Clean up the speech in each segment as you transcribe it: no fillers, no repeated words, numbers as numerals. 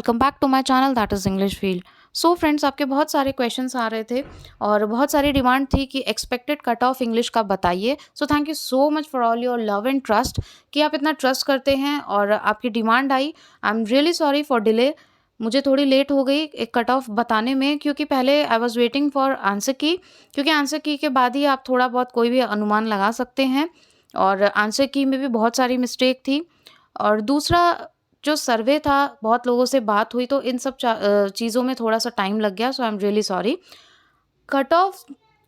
Welcome back to my channel that is English field. So friends, आपके बहुत सारे questions आ रहे थे और बहुत सारी डिमांड थी कि एक्सपेक्टेड कट ऑफ इंग्लिश का बताइए। So thank you so much for all your love and trust कि आप इतना ट्रस्ट करते हैं और आपकी demand I. I am really sorry for delay. मुझे थोड़ी लेट हो गई एक कट ऑफ बताने में, क्योंकि पहले I was waiting for answer की, क्योंकि आंसर की के बाद ही आप थोड़ा बहुत कोई भी अनुमान लगा सकते हैं। और आंसर की में भी बहुत सारी मिस्टेक थी। और दूसरा, जो सर्वे था, बहुत लोगों से बात हुई, तो इन सब चीज़ों में थोड़ा-सा टाइम लग गया। So I am really sorry. Cut off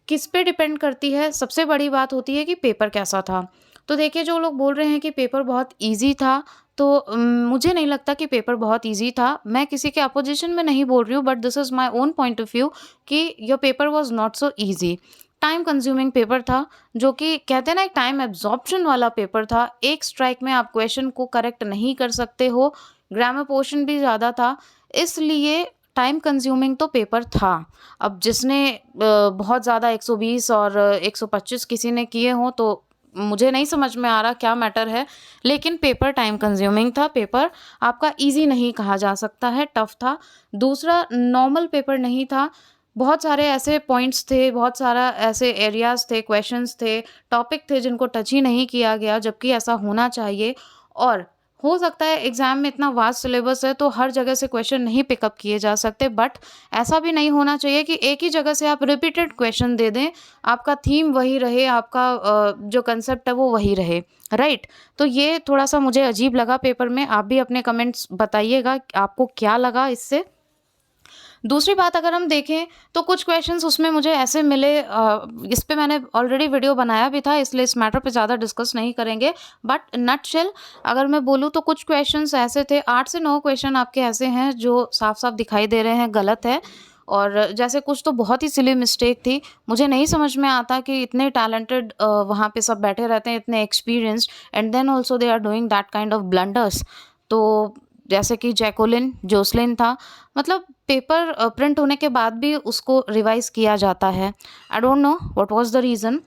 किस पे डिपेंड करती है? सबसे बड़ी बात होती है कि पेपर कैसा था। तो देखिए, जो लोग बोल रहे हैं कि पेपर बहुत ईज़ी था, तो मुझे नहीं लगता कि पेपर बहुत ईज़ी था। मैं किसी के अपोज़िशन में नहीं बोल रही हूँ, but this is my own point of view कि your paper was not so easy. Time consuming paper था, जो कि कहते हैं ना, एक टाइम एब्ज़ॉर्प्शन वाला पेपर था। एक स्ट्राइक में आप क्वेश्चन को करेक्ट नहीं कर सकते हो, ग्रामर पोर्शन भी ज़्यादा था, इसलिए टाइम कंज्यूमिंग तो पेपर था। अब जिसने बहुत ज़्यादा 120 और 125 किसी ने किए हों, तो मुझे नहीं समझ में आ रहा क्या मैटर है, लेकिन पेपर टाइम कंज्यूमिंग था। पेपर आपका ईज़ी नहीं कहा जा सकता है, टफ़ था। दूसरा, नॉर्मल पेपर नहीं था। बहुत सारे ऐसे पॉइंट्स थे, बहुत सारा ऐसे एरियाज़ थे, क्वेश्चंस थे, टॉपिक थे जिनको टच ही नहीं किया गया, जबकि ऐसा होना चाहिए। और हो सकता है एग्ज़ाम में इतना वास्ट सिलेबस है, तो हर जगह से क्वेश्चन नहीं पिकअप किए जा सकते, बट ऐसा भी नहीं होना चाहिए कि एक ही जगह से आप रिपीटेड क्वेश्चन दे दें, आपका थीम वही रहे, आपका जो कंसेप्ट है वो वही रहे, राइट? तो ये थोड़ा-सा मुझे अजीब लगा पेपर में। आप भी अपने कमेंट्स बताइएगा, आपको क्या लगा इससे? दूसरी बात अगर हम देखें, तो कुछ क्वेश्चंस उसमें मुझे ऐसे मिले, इस पे मैंने ऑलरेडी वीडियो बनाया भी था, इसलिए इस मैटर पे ज़्यादा डिस्कस नहीं करेंगे। बट नटशेल अगर मैं बोलूँ, तो कुछ क्वेश्चंस ऐसे थे, 8 से 9 क्वेश्चन आपके ऐसे हैं जो साफ-साफ दिखाई दे रहे हैं गलत है। और जैसे कुछ तो बहुत ही सिली मिस्टेक थी। मुझे नहीं समझ में आता कि इतने टैलेंटेड वहाँ पे सब बैठे रहते हैं, इतने experienced, and then also they are doing that kind of blunders. तो जैसे कि जैकोलिन, जोसलिन था, मतलब पेपर प्रिंट होने के बाद भी उसको रिवाइज़ किया जाता है। I don't know what was the reason.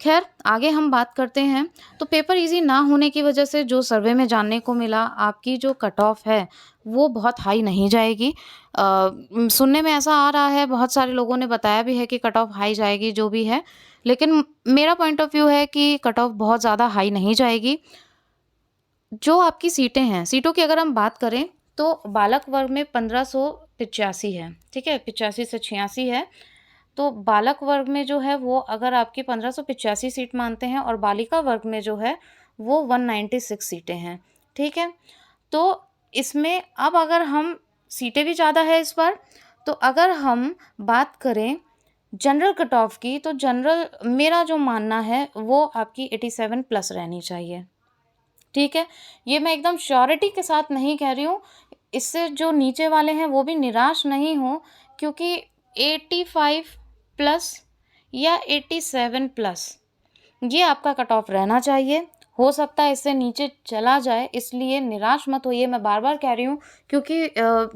ख़ैर, आगे हम बात करते हैं। तो पेपर ईज़ी ना होने की वजह से जो सर्वे में जानने को मिला, आपकी जो कट ऑफ है, वो बहुत हाई नहीं जाएगी। सुनने में ऐसा आ रहा है, बहुत सारे लोगों ने बताया भी है कि कट ऑफ हाई जाएगी, जो भी है। लेकिन मेरा पॉइंट ऑफ व्यू है कि कट ऑफ बहुत ज़्यादा हाई नहीं जाएगी। जो आपकी सीटें हैं, सीटों की अगर हम बात करें, तो बालक वर्ग में 1585 है, ठीक है? 85 से 86 है। तो बालक वर्ग में जो है, वो अगर आपकी 1585 सीट मानते हैं, और बालिका वर्ग में जो है वो 196 सीटें हैं, ठीक है? तो इसमें अब अगर हम, सीटें भी ज़्यादा है इस बार, तो अगर हम बात करें जनरल कट ऑफ की, तो जनरल मेरा जो मानना है वो आपकी 87 प्लस रहनी चाहिए, ठीक है? ये मैं एकदम श्योरिटी के साथ नहीं कह रही हूँ, इससे जो नीचे वाले हैं वो भी निराश नहीं हों, क्योंकि 85 प्लस या 87 प्लस, ये आपका कट ऑफ रहना चाहिए। हो सकता है इससे नीचे चला जाए, इसलिए निराश मत होइए, मैं बार-बार कह रही हूँ, क्योंकि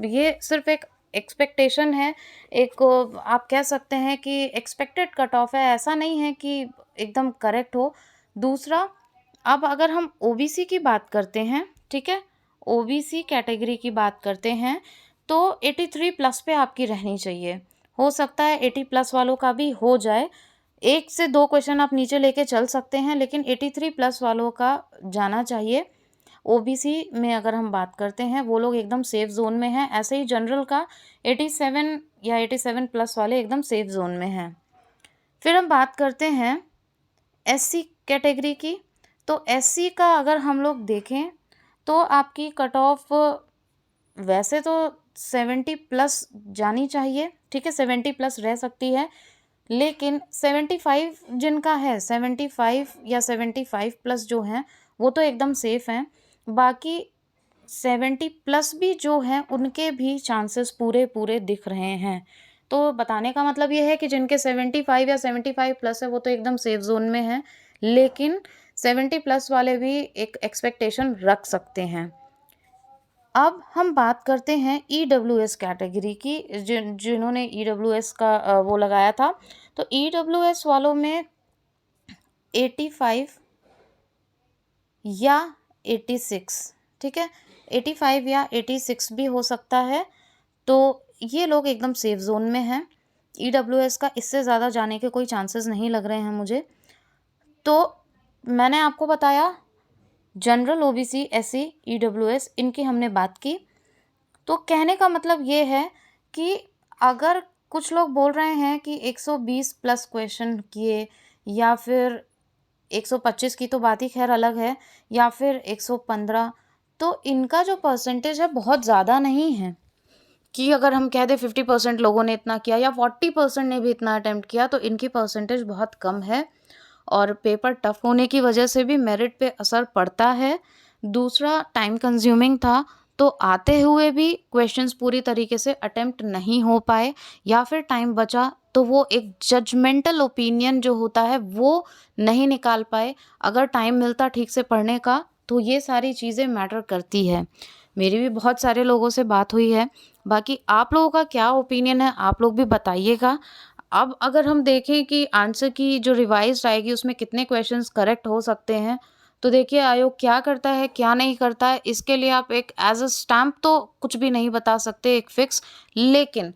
ये सिर्फ़ एक एक्सपेक्टेशन है, एक आप कह सकते हैं कि एक्सपेक्टेड कट ऑफ है, ऐसा नहीं है कि एकदम करेक्ट हो। दूसरा, अब अगर हम ओबीसी की बात करते हैं, ठीक है? ओबीसी कैटेगरी की बात करते हैं, तो 83 प्लस पे आपकी रहनी चाहिए। हो सकता है 80 प्लस वालों का भी हो जाए, 1 से 2 क्वेश्चन आप नीचे लेके चल सकते हैं, लेकिन 83 प्लस वालों का जाना चाहिए। ओबीसी में अगर हम बात करते हैं, वो लोग एकदम सेफ ज़ोन में हैं। ऐसे ही जनरल का 87 या 87 प्लस वाले एकदम सेफ ज़ोन में हैं। फिर हम बात करते हैं एससी कैटेगरी की। तो एससी का अगर हम लोग देखें, तो आपकी कट ऑफ वैसे तो 70 प्लस जानी चाहिए, ठीक है? 70 प्लस रह सकती है, लेकिन 75 जिनका है, 75 या 75 प्लस जो हैं, वो तो एकदम सेफ हैं। बाकी 70 प्लस भी जो हैं, उनके भी चांसेस पूरे-पूरे दिख रहे हैं। तो बताने का मतलब ये है कि जिनके 75 या 75 प्लस है, वो तो एकदम सेफ ज़ोन में हैं, लेकिन 70 प्लस वाले भी एक एक्सपेक्टेशन रख सकते हैं। अब हम बात करते हैं ईडब्ल्यूएस कैटेगरी की, जिन्होंने ईडब्ल्यूएस का वो लगाया था। तो ईडब्ल्यूएस वालों में 85 या 86, ठीक है? 85 या 86 भी हो सकता है। तो ये लोग एकदम सेफ ज़ोन में हैं। ईडब्ल्यूएस का इससे ज़्यादा जाने के कोई चांसेस नहीं लग रहे हैं मुझे। तो मैंने आपको बताया जनरल, ओबीसी, एससी, ईडब्ल्यूएस इनकी हमने बात की। तो कहने का मतलब ये है कि अगर कुछ लोग बोल रहे हैं कि 120 प्लस क्वेश्चन किए, या फिर 125 की तो बात ही खैर अलग है, या फिर 115, तो इनका जो परसेंटेज है बहुत ज़्यादा नहीं है कि अगर हम कह दें 50% लोगों ने इतना किया या 40% ने भी इतना अटेम्प्ट किया, तो इनकी परसेंटेज बहुत कम है और पेपर टफ होने की वजह से भी मेरिट पे असर पड़ता है। दूसरा, टाइम कंज्यूमिंग था, तो आते हुए भी क्वेश्चंस पूरी तरीके से अटेम्प्ट नहीं हो पाए, या फिर टाइम बचा तो वो एक जजमेंटल ओपिनियन जो होता है वो नहीं निकाल पाए। अगर टाइम मिलता ठीक से पढ़ने का तो ये सारी चीज़ें मैटर करती है। मेरी भी बहुत सारे लोगों से बात हुई है। बाकी आप लोगों का क्या ओपिनियन है, आप लोग भी बताइएगा। अब अगर हम देखें कि आंसर की जो रिवाइज़्ड आएगी उसमें कितने क्वेश्चंस करेक्ट हो सकते हैं, तो देखिए आयोग क्या करता है, क्या नहीं करता है, इसके लिए आप एक एज़ अ स्टैम्प तो कुछ भी नहीं बता सकते एक फिक्स। लेकिन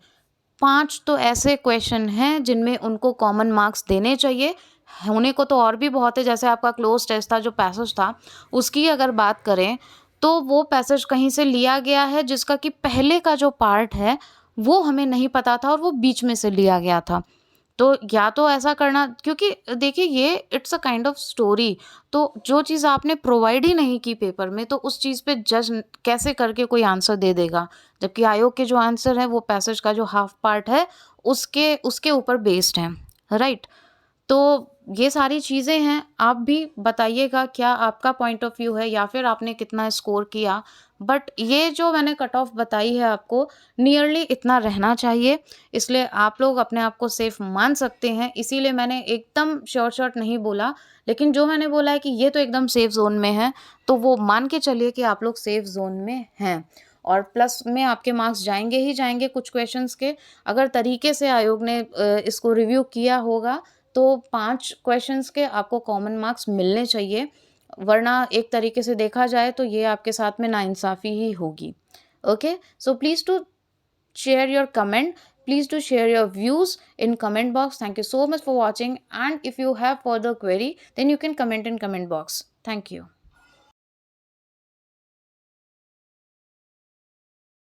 5 तो ऐसे क्वेश्चन हैं जिनमें उनको कॉमन मार्क्स देने चाहिए। होने को तो और भी बहुत है, जैसे आपका क्लोज़ टेस्ट था जो पैसेज था, उसकी अगर बात करें तो वो पैसेज कहीं से लिया गया है जिसका कि पहले का जो पार्ट है वो हमें नहीं पता था और वो बीच में से लिया गया था। तो या तो ऐसा करना, क्योंकि देखिए ये it's a kind of story, तो जो चीज़ आपने प्रोवाइड ही नहीं की पेपर में तो उस चीज़ पे जज कैसे करके कोई आंसर दे देगा? जबकि आयोग के जो आंसर हैं वो पैसेज का जो हाफ पार्ट है उसके उसके ऊपर बेस्ड हैं, राइट? तो ये सारी चीज़ें हैं, आप भी बताइएगा क्या आपका पॉइंट ऑफ व्यू है या फिर आपने कितना स्कोर किया। बट ये जो मैंने कट ऑफ बताई है आपको, नियरली इतना रहना चाहिए, इसलिए आप लोग अपने आप को सेफ मान सकते हैं। इसीलिए मैंने एकदम श्योर नहीं बोला, लेकिन जो मैंने बोला है कि ये तो एकदम सेफ ज़ोन में है, तो वो मान के चलिए कि आप लोग सेफ ज़ोन में हैं। और प्लस में आपके मार्क्स जाएँगे ही जाएँगे कुछ क्वेश्चंस के। अगर तरीके से आयोग ने इसको रिव्यू किया होगा तो 5 क्वेश्चंस के आपको कॉमन मार्क्स मिलने चाहिए, वरना एक तरीके से देखा जाए तो ये आपके साथ में नाइंसाफ़ी ही होगी। Okay? So please to share your comment, please to share your views in comment box. Thank you so much for watching, and if you have further query then you can comment in comment box. Thank you.